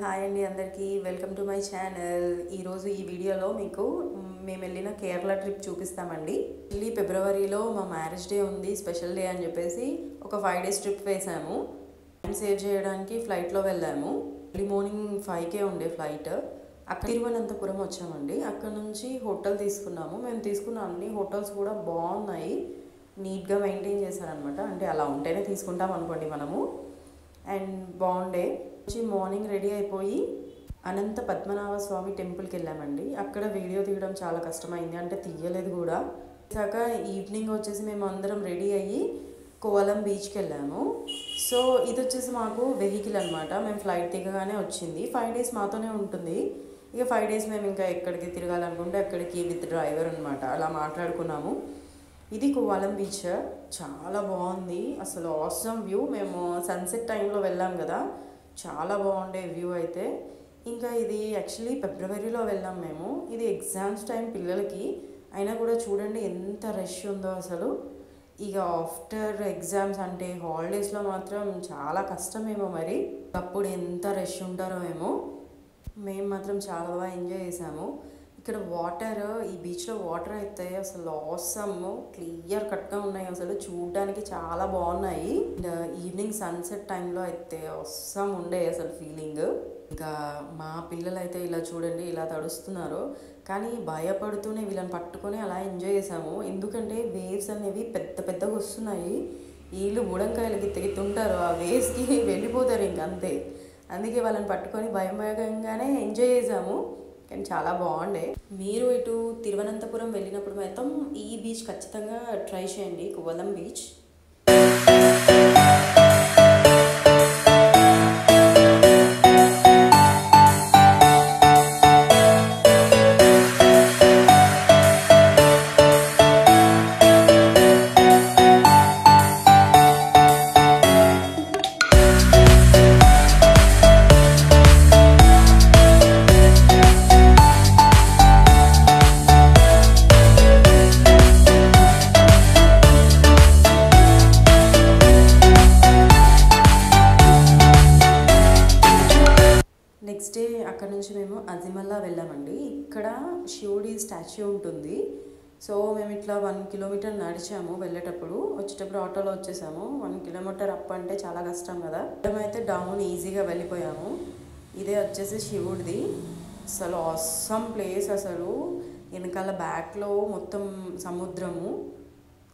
Hi అండి అందరికీ welcome to my channel. ఈరోజు ఈ వీడియోలో మీకు మేము వెళ్ళిన కేరళ ట్రిప్ చూపిస్తామండి. మళ్ళీ ఫిబ్రవరిలో మా మ్యారేజ్ డే ఉంది, స్పెషల్ డే అని చెప్పేసి ఒక 5 days ట్రిప్ వేసాము. టైం సేవ్ చేయడానికి ఫ్లైట్లో వెళ్ళాము. ఎర్లీ మార్నింగ్ 5కే ఉండే ఫ్లైట్. అక్కడ తిరువనంతపురం వచ్చామండి. అక్కడ నుంచి హోటల్ తీసుకున్నాము. మేము తీసుకున్న అన్ని హోటల్స్ కూడా బాగున్నాయి, నీట్గా మెయింటైన్ చేశారనమాట. అంటే అలా ఉంటేనే తీసుకుంటాం అనుకోండి మనము. అండ్ బాగుండే. మార్నింగ్ రెడీ అయిపోయి అనంత పద్మనాభ స్వామి టెంపుల్కి వెళ్ళామండి. అక్కడ వీడియో తీయడం చాలా కష్టమైంది, అంటే తీయలేదు కూడా. కాక ఈవినింగ్ వచ్చేసి మేము అందరం రెడీ అయ్యి కోవలం బీచ్కి వెళ్ళాము. సో ఇది వచ్చేసి మాకు వెహికల్ అనమాట. మేము ఫ్లైట్ దిగగానే వచ్చింది. 5 days మాతోనే ఉంటుంది. ఇక 5 days మేము ఇంకా ఎక్కడికి తిరగాలనుకుంటే అక్కడికి విత్ డ్రైవర్ అనమాట. అలా మాట్లాడుకున్నాము. ఇది కోవలం బీచ్, చాలా బాగుంది అసలు. Awesome view. మేము సన్సెట్ టైంలో వెళ్ళాం కదా, చాలా బాగుండే వ్యూ అయితే. ఇంకా ఇది యాక్చువల్లీ ఫిబ్రవరిలో వెళ్ళాం మేము. ఇది ఎగ్జామ్స్ టైం పిల్లలకి అయినా కూడా చూడండి ఎంత రష్ ఉందో అసలు. ఇక ఆఫ్టర్ ఎగ్జామ్స్ అంటే హాలిడేస్లో మాత్రం చాలా కష్టమేమో మరి. అప్పుడు ఎంత రష్ ఉంటారో ఏమో. మేము మాత్రం చాలా బాగా ఎంజాయ్ చేసాము. ఇక్కడ వాటర్, ఈ బీచ్లో వాటర్ అయితే అసలు ఆసమ్ క్లియర్ కట్గా ఉన్నాయి. అసలు చూడడానికి చాలా బాగున్నాయి. అండ్ ఈవినింగ్ సన్సెట్ టైంలో అయితే ఆసమ్ ఉండే అసలు ఫీలింగ్. ఇంకా మా పిల్లలు అయితే ఇలా చూడండి ఇలా తడుస్తున్నారు, కానీ భయపడుతూనే వీళ్ళని పట్టుకొని అలా ఎంజాయ్ చేసాము. ఎందుకంటే వేవ్స్ అనేవి పెద్ద పెద్దగా వస్తున్నాయి. వీళ్ళు బుడంకాయలు గిత్తుంటారు, ఆ వేవ్స్కి వెళ్ళిపోతారు ఇంక అంతే. అందుకే వాళ్ళని పట్టుకొని భయంగానే ఎంజాయ్ చేసాము. కానీ చాలా బాగుండే. మీరు ఇటు తిరువనంతపురం వెళ్ళినప్పుడు మాత్రం ఈ బీచ్ ఖచ్చితంగా ట్రై చేయండి, కోవలం బీచ్. నెక్స్ట్ డే అక్కడ నుంచి మేము అజిమల్లా వెళ్ళామండి. ఇక్కడ శివుడి స్టాచ్యూ ఉంటుంది. సో మేము ఇట్లా 1 kilometer నడిచాము వెళ్ళేటప్పుడు. వచ్చేటప్పుడు ఆటోలో వచ్చేసాము. 1 kilometer అప్ అంటే చాలా కష్టం కదా. మేమైతే డౌన్ ఈజీగా వెళ్ళిపోయాము. ఇదే వచ్చేసి శివుడిది. అసలు ఆసమ్ ప్లేస్ అసలు. వెనకాల బ్యాక్లో మొత్తం సముద్రము,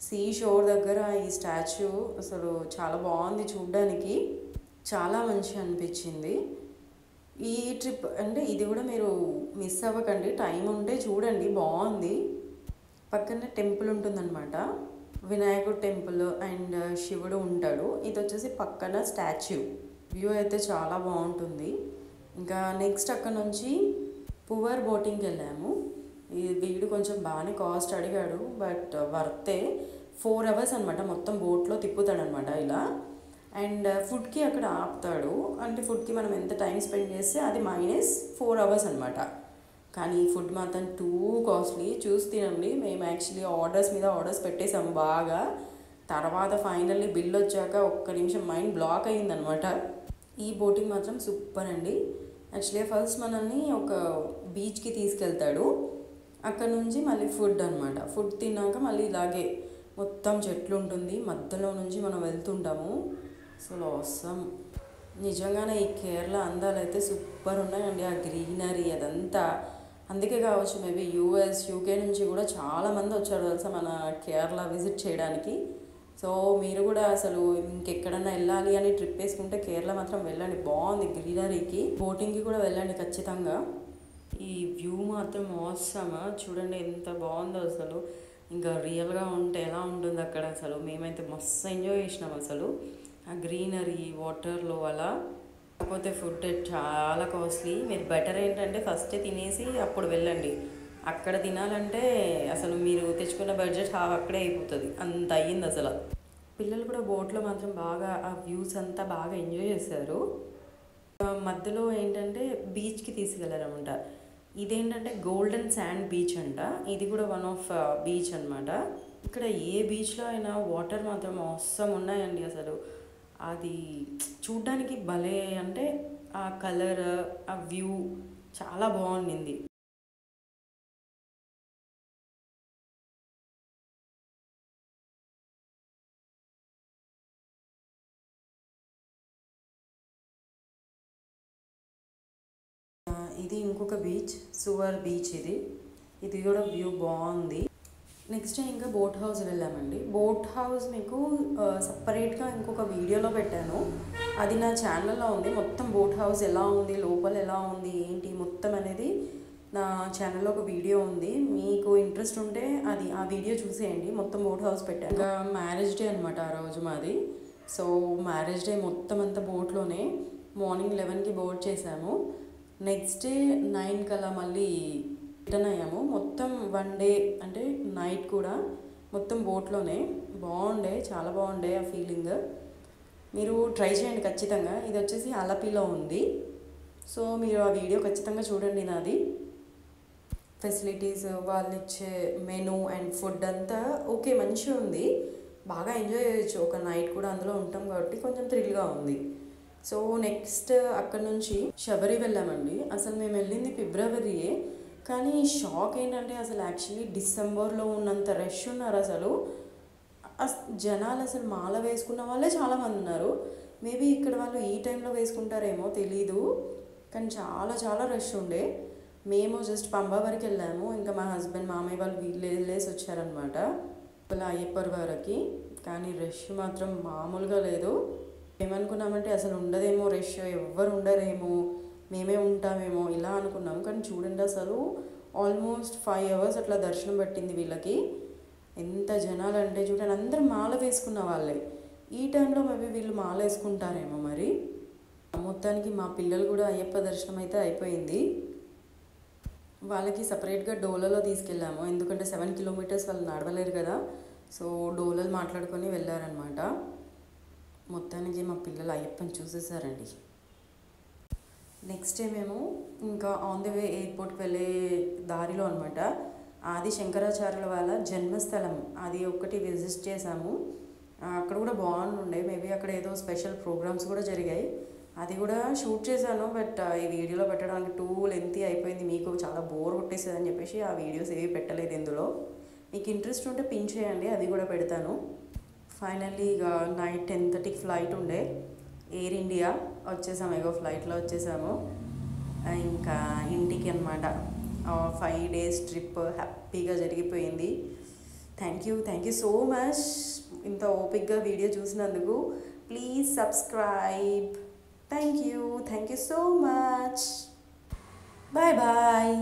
సీ షోర్ దగ్గర ఈ స్టాచ్యూ అసలు చాలా బాగుంది చూడ్డానికి. చాలా మంచిగా అనిపించింది. ఈ ట్రిప్ అంటే ఇది కూడా మీరు మిస్ అవ్వకండి, టైం ఉంటే చూడండి, బాగుంది. పక్కనే టెంపుల్ ఉంటుందన్నమాట, వినాయకుడు టెంపుల్ అండ్ శివుడు ఉంటాడు. ఇది వచ్చేసి పక్కన స్టాచ్యూ. వ్యూ అయితే చాలా బాగుంటుంది. ఇంకా నెక్స్ట్ అక్కడ నుంచి పువర్ బోటింగ్కి వెళ్ళాము. ఈ వీడు కొంచెం బాగానే కాస్ట్ అడిగాడు, బట్ వర్తే. 4 hours అనమాట మొత్తం బోట్లో తిప్పుతాడనమాట ఇలా. అండ్ ఫుడ్కి అక్కడ ఆపుతాడు. అంటే ఫుడ్కి మనం ఎంత టైం స్పెండ్ చేస్తే అది -4 hours అనమాట. కానీ ఫుడ్ మాత్రం టూ కాస్ట్లీ. చూసి తినండి. మేము యాక్చువల్లీ ఆర్డర్స్ మీద ఆర్డర్స్ పెట్టేసాము బాగా. తర్వాత ఫైనల్లీ బిల్ వచ్చాక ఒక్క నిమిషం మైండ్ బ్లాక్ అయ్యిందనమాట. ఈ బోటింగ్ మాత్రం సూపర్ అండి. యాక్చువల్లీ ఫస్ట్ మనల్ని ఒక బీచ్కి తీసుకెళ్తాడు. అక్కడ నుంచి మళ్ళీ ఫుడ్ అనమాట. ఫుడ్ తిన్నాక మళ్ళీ ఇలాగే మొత్తం చెట్లు ఉంటుంది, మధ్యలో నుంచి మనం వెళ్తుంటాము. అసలు ఆసమ్. నిజంగానే ఈ కేరళ అందాలు అయితే సూపర్ ఉన్నాయండి. ఆ గ్రీనరీ అదంతా. అందుకే కావచ్చు మేబీ US, UK నుంచి కూడా చాలామంది వచ్చారు తెలుసా మన కేరళ విజిట్ చేయడానికి. సో మీరు కూడా అసలు ఇంకెక్కడన్నా వెళ్ళాలి అని ట్రిప్ వేసుకుంటే కేరళ మాత్రం వెళ్ళండి, బాగుంది. గ్రీనరీకి బోటింగ్కి కూడా వెళ్ళండి ఖచ్చితంగా. ఈ వ్యూ మాత్రం ఆసమ్. చూడండి ఎంత బాగుందో అసలు. ఇంకా రియల్గా ఉంటే ఎలా ఉంటుంది అక్కడ అసలు. మేమైతే మస్తు ఎంజాయ్ చేసినాం అసలు ఆ గ్రీనరీ వాటర్లో అలా. కాకపోతే ఫుడ్ చాలా కాస్ట్లీ. మీరు బెటర్ ఏంటంటే ఫస్ట్ తినేసి అప్పుడు వెళ్ళండి. అక్కడ తినాలంటే అసలు మీరు తెచ్చుకున్న బడ్జెట్ అక్కడే అయిపోతుంది, అంత అయ్యింది అసలు. పిల్లలు కూడా బోట్లో మాత్రం బాగా ఆ వ్యూస్ అంతా బాగా ఎంజాయ్ చేశారు. మధ్యలో ఏంటంటే బీచ్కి తీసుకెళ్ళారనమాట. ఇదేంటంటే గోల్డెన్ శాండ్ బీచ్ అంట. ఇది కూడా వన్ ఆఫ్ బీచ్ అనమాట. ఇక్కడ ఏ బీచ్లో అయినా వాటర్ మాత్రం ఆసమ్ ఉన్నాయండి అసలు. అది చూడ్డానికి భలే, అంటే ఆ కలర్, ఆ వ్యూ చాలా బాగుండింది. ఇది ఇంకొక బీచ్, సువర్ బీచ్. ఇది కూడా వ్యూ బాగుంది. నెక్స్ట్ ఇంకా బోట్ హౌస్ వెళ్ళామండి. బోట్ హౌస్ మీకు సపరేట్గా ఇంకొక వీడియోలో పెట్టాను, అది నా ఛానల్లో ఉంది. మొత్తం బోట్ హౌస్ ఎలా ఉంది, లోపల ఎలా ఉంది, ఏంటి మొత్తం అనేది నా ఛానల్లో ఒక వీడియో ఉంది. మీకు ఇంట్రెస్ట్ ఉంటే అది ఆ వీడియో చూసేయండి. మొత్తం బోట్ హౌస్ పెట్టాను. ఇంకా మ్యారేజ్ డే అనమాట ఆ రోజు మాది. సో మ్యారేజ్ డే మొత్తం అంతా బోట్లోనే. మార్నింగ్ 11కి బోట్ చేసాము. నెక్స్ట్ డే 9 కల్లా మళ్ళీ రిటర్న్ అయ్యాము. మొత్తం 1 డే అంటే నైట్ కూడా మొత్తం బోట్లోనే. బాగుండే, చాలా బాగుండే ఆ ఫీలింగ్. మీరు ట్రై చేయండి ఖచ్చితంగా. ఇది వచ్చేసి అలపిలో ఉంది. సో మీరు ఆ వీడియో ఖచ్చితంగా చూడండి నాది. ఫెసిలిటీస్, వాళ్ళు ఇచ్చే మెనూ అండ్ ఫుడ్ అంతా ఓకే, మంచిగా ఉంది. బాగా ఎంజాయ్ చేయొచ్చు. ఒక నైట్ కూడా అందులో ఉంటాం కాబట్టి కొంచెం థ్రిల్గా ఉంది. సో నెక్స్ట్ అక్కడ నుంచి శబరి వెళ్ళామండి. అసలు మేము వెళ్ళింది ఫిబ్రవరియే, కానీ షాక్ ఏంటంటే అసలు యాక్చువల్లీ డిసెంబర్లో ఉన్నంత రష్ ఉన్నారు. అసలు జనాలు అసలు మాల వేసుకున్న వాళ్ళే చాలామంది ఉన్నారు. మేబీ ఇక్కడ వాళ్ళు ఈ టైంలో వేసుకుంటారేమో తెలీదు, కానీ చాలా చాలా రష్ ఉండే. మేము జస్ట్ పంబా వరకు వెళ్ళాము. ఇంకా మా హస్బెండ్, మామయ్య వాళ్ళు వీళ్ళు వెళ్ళేసి వచ్చారనమాట ఇలా అయ్యప్పర్ వరకు. కానీ రష్ మాత్రం మామూలుగా లేదు. ఏమనుకున్నామంటే అసలు ఉండదేమో రష్, ఎవ్వరు ఉండరేమో, మేమే ఉంటామేమో ఇలా అనుకున్నాం. కానీ చూడండి అసలు ఆల్మోస్ట్ 5 hours అట్లా దర్శనం పట్టింది వీళ్ళకి. ఎంత జనాలు అంటే చూడండి, అందరూ మాల వేసుకున్న వాళ్ళే. ఈ టైంలో మేబీ వీళ్ళు మాల వేసుకుంటారేమో మరి. మొత్తానికి మా పిల్లలు కూడా అయ్యప్ప దర్శనం అయితే అయిపోయింది. వాళ్ళకి సపరేట్గా డోలలో తీసుకెళ్ళాము, ఎందుకంటే 7 kilometers వాళ్ళు నడవలేరు కదా. సో డోలలు మాట్లాడుకొని వెళ్ళారనమాట. మొత్తానికి మా పిల్లలు అయ్యప్పని చూసేసారండి. నెక్స్ట్ డే మేము ఇంకా ఆన్ ది వే ఎయిర్పోర్ట్కి వెళ్ళే దారిలో అనమాట ఆది శంకరాచార్యుల వాళ్ళ జన్మస్థలం అది ఒకటి విజిట్ చేసాము. అక్కడ కూడా బాగుండే. మేబీ అక్కడ ఏదో స్పెషల్ ప్రోగ్రామ్స్ కూడా జరిగాయి, అది కూడా షూట్ చేశాను. బట్ ఈ వీడియోలో పెట్టడానికి టూ లెంతీ అయిపోయింది, మీకు చాలా బోర్ కొట్టేస్తుంది అని చెప్పేసి ఆ వీడియోస్ ఏవి పెట్టలేదు ఇందులో. మీకు ఇంట్రెస్ట్ ఉంటే పిన్ చేయండి, అది కూడా పెడతాను. ఫైనల్లీ ఇక నైట్ 10:30కి ఫ్లైట్ ఉండే, ఎయిర్ ఇండియా. వచ్చేసాము, ఇగో ఫ్లైట్లో వచ్చేసాము ఇంకా ఇంటికి అనమాట. 5 days ట్రిప్ హ్యాపీగా జరిగిపోయింది. థ్యాంక్ యూ సో మచ్ ఇంత ఓపిక్గా వీడియో చూసినందుకు. Please subscribe. Thank you so much. Bye bye.